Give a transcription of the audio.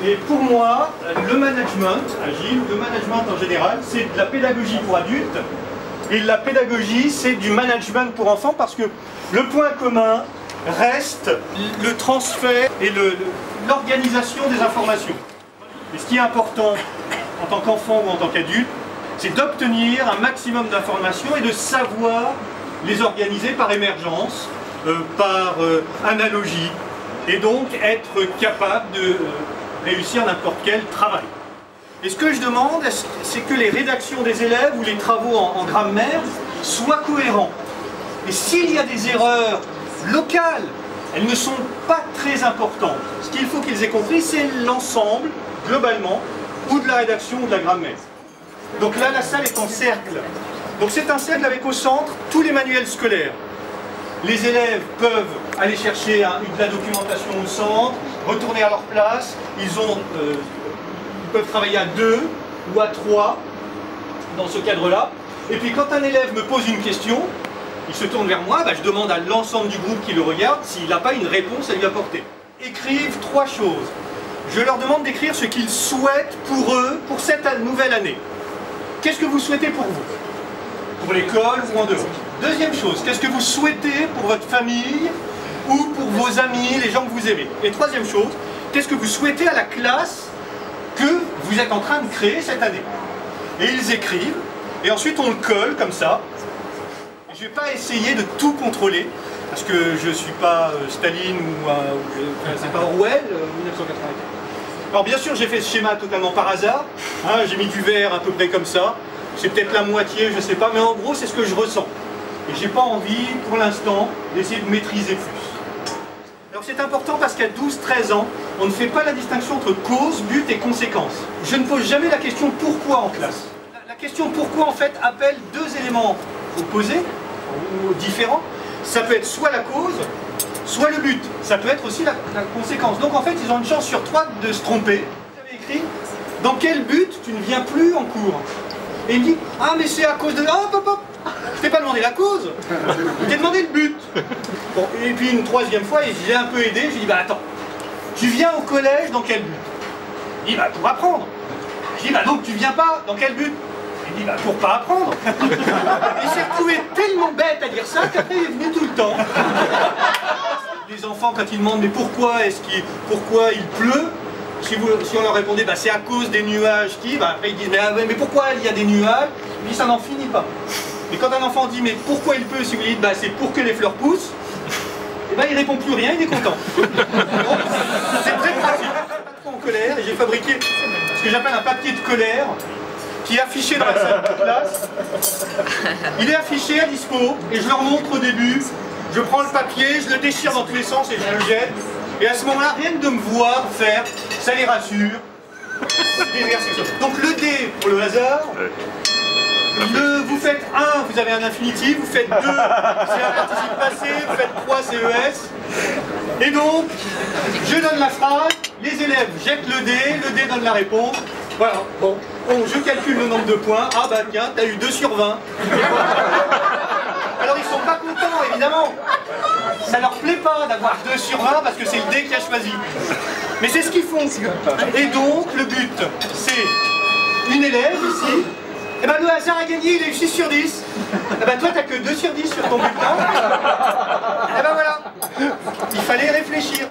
Et pour moi, le management agile, le management en général, c'est de la pédagogie pour adultes. Et la pédagogie, c'est du management pour enfants, parce que le point commun reste le transfert et l'organisation des informations. Et ce qui est important en tant qu'enfant ou en tant qu'adulte, c'est d'obtenir un maximum d'informations et de savoir les organiser par émergence, par analogie, et donc être capable de réussir n'importe quel travail. Et ce que je demande, c'est que les rédactions des élèves ou les travaux en grammaire soient cohérents. Et s'il y a des erreurs locales, elles ne sont pas très importantes. Ce qu'il faut qu'ils aient compris, c'est l'ensemble, globalement, ou de la rédaction ou de la grammaire. Donc là, la salle est en cercle. Donc c'est un cercle avec au centre tous les manuels scolaires. Les élèves peuvent aller chercher de la documentation au centre, retourner à leur place. Ils peuvent travailler à 2 ou à 3 dans ce cadre-là. Et puis quand un élève me pose une question, il se tourne vers moi, je demande à l'ensemble du groupe qui le regarde s'il n'a pas une réponse à lui apporter. Écrivent 3 choses. Je leur demande d'écrire ce qu'ils souhaitent pour eux, pour cette nouvelle année. Qu'est-ce que vous souhaitez pour vous? Pour l'école ou en dehors? Deuxième chose, qu'est-ce que vous souhaitez pour votre famille ou pour vos amis, les gens que vous aimez? Et troisième chose, qu'est-ce que vous souhaitez à la classe que vous êtes en train de créer cette année? Et ils écrivent, et ensuite on le colle comme ça. Je ne vais pas essayer de tout contrôler, parce que je ne suis pas Staline ou c'est pas Orwell, 1984. Alors bien sûr, j'ai fait ce schéma totalement par hasard, hein, j'ai mis du vert à peu près comme ça, c'est peut-être la moitié, je ne sais pas, mais en gros c'est ce que je ressens. Et j'ai pas envie, pour l'instant, d'essayer de maîtriser plus. Alors c'est important parce qu'à 12-13 ans, on ne fait pas la distinction entre cause, but et conséquence. Je ne pose jamais la question pourquoi en classe. La question pourquoi en fait appelle 2 éléments opposés, ou différents. Ça peut être soit la cause, soit le but. Ça peut être aussi la conséquence. Donc en fait, ils ont une chance sur 3 de se tromper. Vous avez écrit, dans quel but tu ne viens plus en cours? Et il me dit, ah mais c'est à cause de... Hop, hop, hop. Je t'ai pas demandé la cause, je t'ai demandé le but. Bon, et puis une 3e fois, je l'ai un peu aidé, je lui ai dit, attends, tu viens au collège dans quel but? Il dit, pour apprendre. Je dis, donc tu viens pas, dans quel but? Il dit, pour pas apprendre. Il s'est retrouvé tellement bête à dire ça qu'après il est venu tout le temps. Les enfants, quand ils demandent, mais pourquoi il pleut? Si on leur répondait, c'est à cause des nuages qui, après ils disent, mais pourquoi il y a des nuages? Il dit, ça n'en finit pas. Et quand un enfant dit, mais pourquoi il pleut? Si vous dites, c'est pour que les fleurs poussent, et il répond plus rien, il est content. C'est très pratique. Pas trop en colère, et j'ai fabriqué ce que j'appelle un papier de colère, qui est affiché dans la salle de classe. Il est affiché à dispo, et je leur montre au début. Je prends le papier, je le déchire dans tous les sens et je le jette. Et à ce moment-là, rien que de me voir faire, ça les rassure. Donc le D pour le hasard. Vous faites 1, vous avez un infinitif, vous faites 2, c'est un participe passé, vous faites 3, c'est ES. Et donc, je donne la phrase, les élèves jettent le D donne la réponse. Voilà, bon, je calcule le nombre de points. Ah tiens, t'as eu 2 sur 20. Alors ils sont pas contents, évidemment. Ça leur plaît pas d'avoir 2 sur 20 parce que c'est le D qui a choisi. Mais c'est ce qu'ils font. Et donc, le but, c'est une élève ici. Et le hasard a gagné, il a eu 6 sur 10. Toi, t'as que 2 sur 10 sur ton bulletin. Et voilà. Il fallait réfléchir.